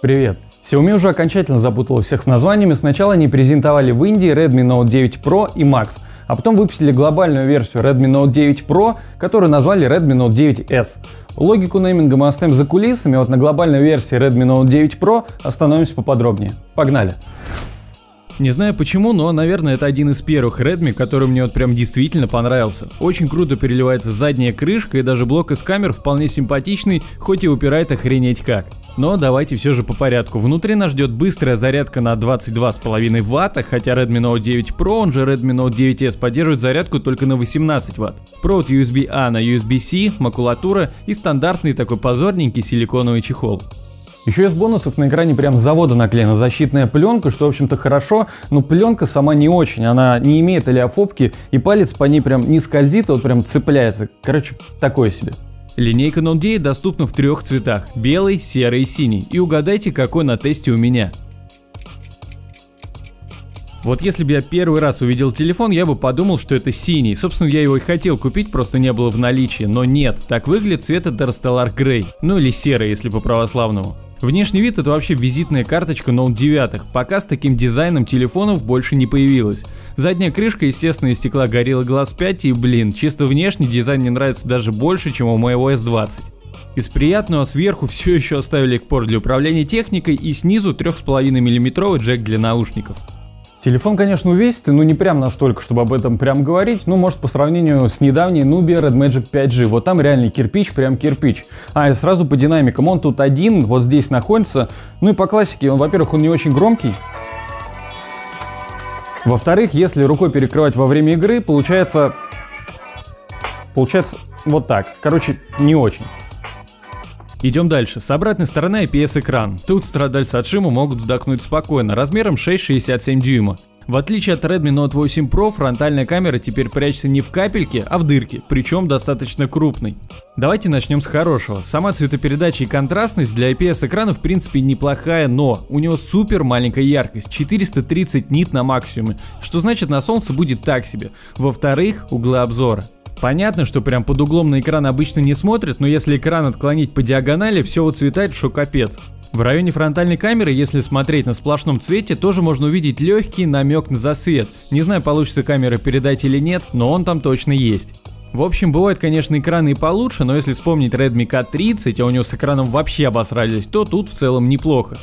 Привет! Xiaomi уже окончательно запутала всех с названиями. Сначала они презентовали в Индии Redmi Note 9 Pro и Max, а потом выпустили глобальную версию Redmi Note 9 Pro, которую назвали Redmi Note 9S. Логику нейминга мы оставим за кулисами, вот на глобальной версии Redmi Note 9 Pro остановимся поподробнее. Погнали! Не знаю почему, но, наверное, это один из первых Redmi, который мне вот прям действительно понравился. Очень круто переливается задняя крышка, и даже блок из камер вполне симпатичный, хоть и упирает охренеть как. Но давайте все же по порядку. Внутри нас ждет быстрая зарядка на 22,5 Вт, хотя Redmi Note 9 Pro, он же Redmi Note 9S, поддерживает зарядку только на 18 Вт. Провод USB-A на USB-C, макулатура и стандартный такой позорненький силиконовый чехол. Еще из бонусов на экране прям с завода наклеена защитная пленка, что в общем-то хорошо, но пленка сама не очень, она не имеет олеофобки и палец по ней прям не скользит, а вот прям цепляется. Короче, такое себе. Линейка Note 9 доступна в трех цветах: белый, серый и синий. И угадайте, какой на тесте у меня. Вот если бы я первый раз увидел телефон, я бы подумал, что это синий. Собственно, я его и хотел купить, просто не было в наличии. Но нет, так выглядит цвет Interstellar Grey. Ну или серый, если по православному. Внешний вид — это вообще визитная карточка Note 9. Пока с таким дизайном телефонов больше не появилось. Задняя крышка, естественно, из стекла Gorilla Glass 5 и, блин, чисто внешний дизайн мне нравится даже больше, чем у моего S20. Из приятного сверху все еще оставили порт для управления техникой и снизу 3,5 мм джек для наушников. Телефон, конечно, увесистый, но не прям настолько, чтобы об этом прям говорить. Ну, может, по сравнению с недавней Nubia Red Magic 5G. Вот там реальный кирпич, прям кирпич. И сразу по динамикам. Он тут один, вот здесь находится. Ну и по классике, во-первых, он не очень громкий. Во-вторых, если рукой перекрывать во время игры, получается вот так. Короче, не очень. Идем дальше. С обратной стороны IPS-экран. Тут страдальцы от шума могут вздохнуть спокойно, размером 6,67 дюйма. В отличие от Redmi Note 8 Pro, фронтальная камера теперь прячется не в капельке, а в дырке, причем достаточно крупной. Давайте начнем с хорошего. Сама цветопередача и контрастность для IPS-экрана в принципе неплохая, но у него супер маленькая яркость, 430 нит на максимуме, что значит на солнце будет так себе. Во-вторых, углы обзора. Понятно, что прям под углом на экран обычно не смотрят, но если экран отклонить по диагонали, все выцветает, что капец. В районе фронтальной камеры, если смотреть на сплошном цвете, тоже можно увидеть легкий намек на засвет. Не знаю, получится камера передать или нет, но он там точно есть. В общем, бывают, конечно, экраны и получше, но если вспомнить Redmi K30, а у него с экраном вообще обосрались, то тут в целом неплохо.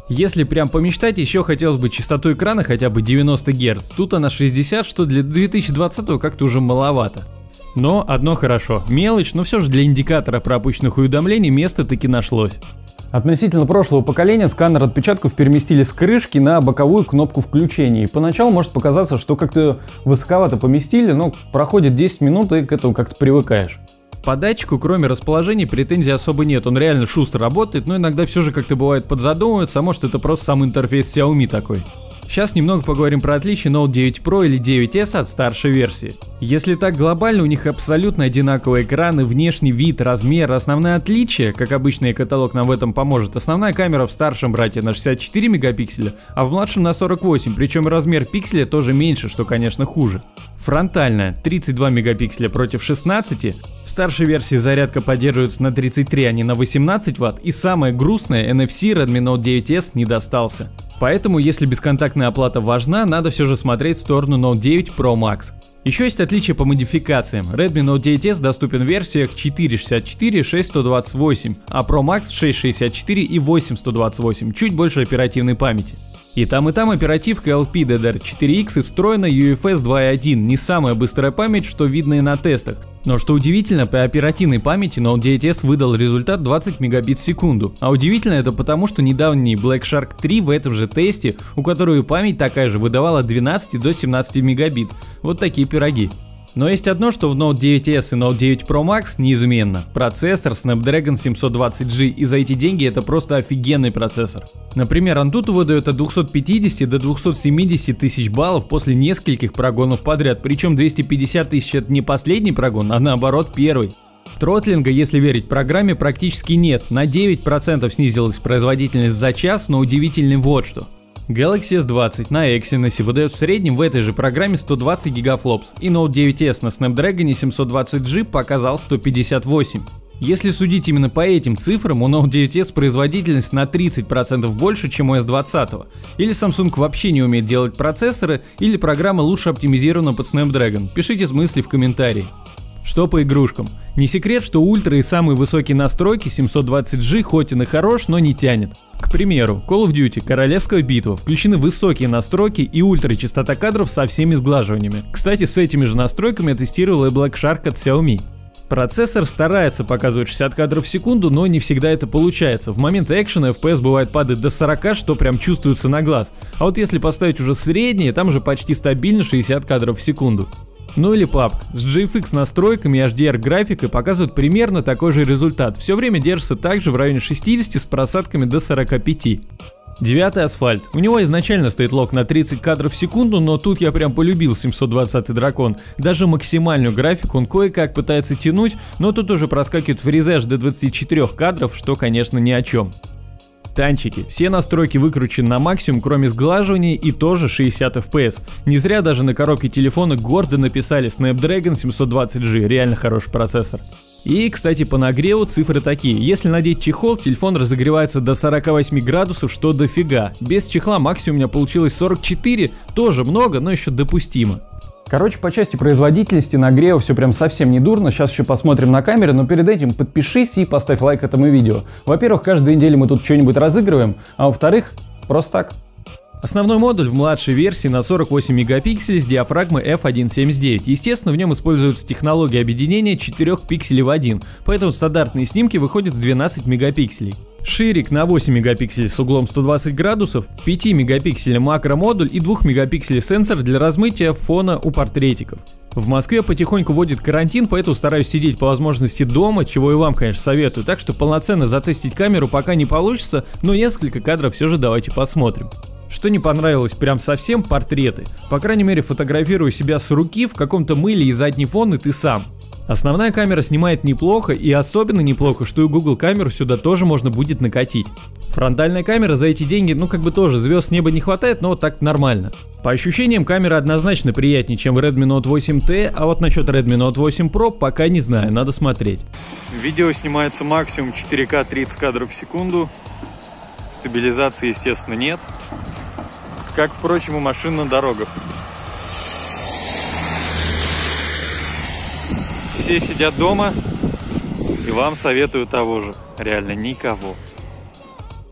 Если прям помечтать, еще хотелось бы частоту экрана хотя бы 90 Гц. Тут она 60, что для 2020 как-то уже маловато. Но одно хорошо, мелочь, но все же для индикатора пропущенных уведомлений место таки нашлось. Относительно прошлого поколения сканер отпечатков переместили с крышки на боковую кнопку включения. И поначалу может показаться, что как-то высоковато поместили, но проходит 10 минут и к этому как-то привыкаешь. По датчику, кроме расположений, претензий особо нет, он реально шустро работает, но иногда все же как-то бывает подзадумывается, а может это просто сам интерфейс Xiaomi такой. Сейчас немного поговорим про отличие Note 9 Pro или 9S от старшей версии. Если так глобально, у них абсолютно одинаковые экраны, внешний вид, размер. Основное отличие, как обычно и каталог нам в этом поможет, основная камера в старшем брате на 64 мегапикселя, а в младшем на 48, причем размер пикселя тоже меньше, что конечно хуже. Фронтальная 32 мегапикселя против 16, в старшей версии зарядка поддерживается на 33, а не на 18 Вт, и самое грустное, NFC Redmi Note 9S не достался. Поэтому, если бесконтактная оплата важна, надо все же смотреть в сторону Note 9 Pro Max. Еще есть отличия по модификациям. Redmi Note 9S доступен в версиях 464, 6128, а Pro Max 664 и 8128, чуть больше оперативной памяти. И там оперативка LPDDR4X и встроена UFS 2.1, не самая быстрая память, что видно и на тестах. Но что удивительно, по оперативной памяти Note 9S выдал результат 20 мегабит в секунду. А удивительно это потому, что недавний Black Shark 3 в этом же тесте, у которой память такая же, выдавала от 12 до 17 мегабит. Вот такие пироги. Но есть одно, что в Note 9S и Note 9 Pro Max неизменно. Процессор Snapdragon 720G, и за эти деньги это просто офигенный процессор. Например, Antutu выдает от 250 до 270 тысяч баллов после нескольких прогонов подряд, причем 250 тысяч это не последний прогон, а наоборот первый. Тротлинга, если верить программе, практически нет, на 9% снизилась производительность за час, но удивительно вот что. Galaxy S20 на Exynos выдает в среднем в этой же программе 120 гигафлопс, и Note 9S на Snapdragon 720G показал 158. Если судить именно по этим цифрам, у Note 9s производительность на 30% больше, чем у S20. Или Samsung вообще не умеет делать процессоры, или программа лучше оптимизирована под Snapdragon. Пишите мысли в комментарии. Что по игрушкам? Не секрет, что ультра и самые высокие настройки 720G хоть и хорош, но не тянет. К примеру, Call of Duty Королевская битва включены высокие настройки и ультра частота кадров со всеми сглаживаниями. Кстати, с этими же настройками я тестировал и Black Shark от Xiaomi. Процессор старается показывать 60 кадров в секунду, но не всегда это получается. В момент экшена FPS бывает падает до 40, что прям чувствуется на глаз. А вот если поставить уже среднее, там уже почти стабильно 60 кадров в секунду. Ну или PUBG. С GFX настройками и HDR графикой показывают примерно такой же результат. Все время держится также в районе 60 с просадками до 45. 9 асфальт. У него изначально стоит лок на 30 кадров в секунду, но тут я прям полюбил 720 дракон. Даже максимальную графику он кое-как пытается тянуть, но тут уже проскакивает фризаж до 24 кадров, что, конечно, ни о чем. Танчики. Все настройки выкручены на максимум, кроме сглаживания, и тоже 60 FPS. Не зря даже на коробке телефона гордо написали Snapdragon 720G, реально хороший процессор. И, кстати, по нагреву цифры такие. Если надеть чехол, телефон разогревается до 48 градусов, что дофига. Без чехла максимум у меня получилось 44, тоже много, но еще допустимо. Короче, по части производительности нагрева все прям совсем не дурно. Сейчас еще посмотрим на камеры, но перед этим подпишись и поставь лайк этому видео. Во-первых, каждую неделю мы тут что-нибудь разыгрываем, а во-вторых, просто так. Основной модуль в младшей версии на 48 мегапикселей с диафрагмой f1.79. Естественно, в нем используется технология объединения 4 пикселей в 1, поэтому стандартные снимки выходят в 12 мегапикселей. Ширик на 8 мегапикселей с углом 120 градусов, 5 мегапикселей макромодуль и 2 мегапикселей сенсор для размытия фона у портретиков. В Москве потихоньку вводит карантин, поэтому стараюсь сидеть по возможности дома, чего и вам, конечно, советую. Так что полноценно затестить камеру пока не получится, но несколько кадров все же давайте посмотрим. Что не понравилось прям совсем — портреты. По крайней мере, фотографирую себя с руки в каком-то мыле и задний фон, и ты сам. Основная камера снимает неплохо, и особенно неплохо, что и Google камеру сюда тоже можно будет накатить. Фронтальная камера за эти деньги, ну как бы тоже звезд с неба не хватает, но вот так нормально. По ощущениям, камера однозначно приятнее, чем в Redmi Note 8T, а вот насчет Redmi Note 8 Pro пока не знаю, надо смотреть. Видео снимается максимум 4К 30 кадров в секунду. Стабилизации, естественно, нет. Как, впрочем, у машин на дорогах. Все сидят дома, и вам советую того же. Реально никого.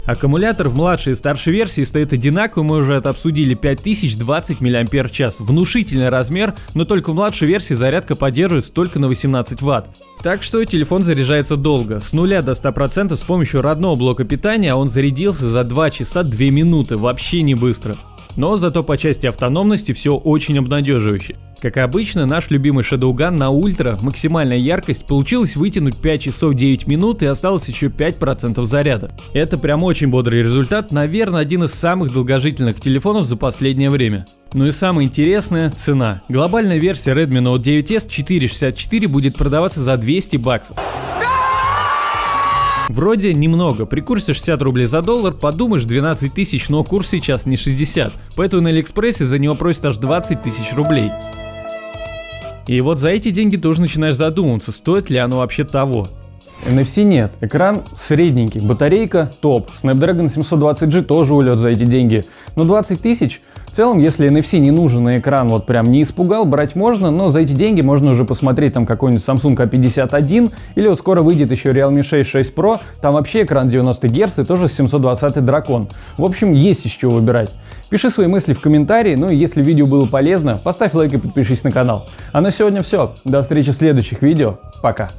Аккумулятор в младшей и старшей версии стоит одинаковый, мы уже это обсудили, 5020 мАч. Внушительный размер, но только в младшей версии зарядка поддерживается только на 18 Вт. Так что телефон заряжается долго, с 0 до 100% с помощью родного блока питания, а он зарядился за 2 часа 2 минуты, вообще не быстро. Но зато по части автономности все очень обнадеживающе. Как обычно, наш любимый Shadow Gun на ультра, максимальная яркость, получилось вытянуть 5 часов 9 минут и осталось еще 5% заряда. Это прям очень бодрый результат, наверное, один из самых долгожительных телефонов за последнее время. Ну и самое интересное — цена. Глобальная версия Redmi Note 9s 464 будет продаваться за 200 баксов. Вроде немного, при курсе 60 рублей за доллар подумаешь 12 тысяч, но курс сейчас не 60, поэтому на Алиэкспрессе за него просят аж 20 тысяч рублей. И вот за эти деньги тоже начинаешь задумываться, стоит ли оно вообще того. NFC нет, экран средненький, батарейка топ, Snapdragon 720G тоже улет за эти деньги, но 20 тысяч. В целом, если NFC не нужен и экран вот прям не испугал, брать можно, но за эти деньги можно уже посмотреть там какой-нибудь Samsung A51, или вот скоро выйдет еще Realme 6 Pro, там вообще экран 90 Гц и тоже 720 дракон. В общем, есть из чего выбирать. Пиши свои мысли в комментарии, ну и если видео было полезно, поставь лайк и подпишись на канал. А на сегодня все, до встречи в следующих видео, пока.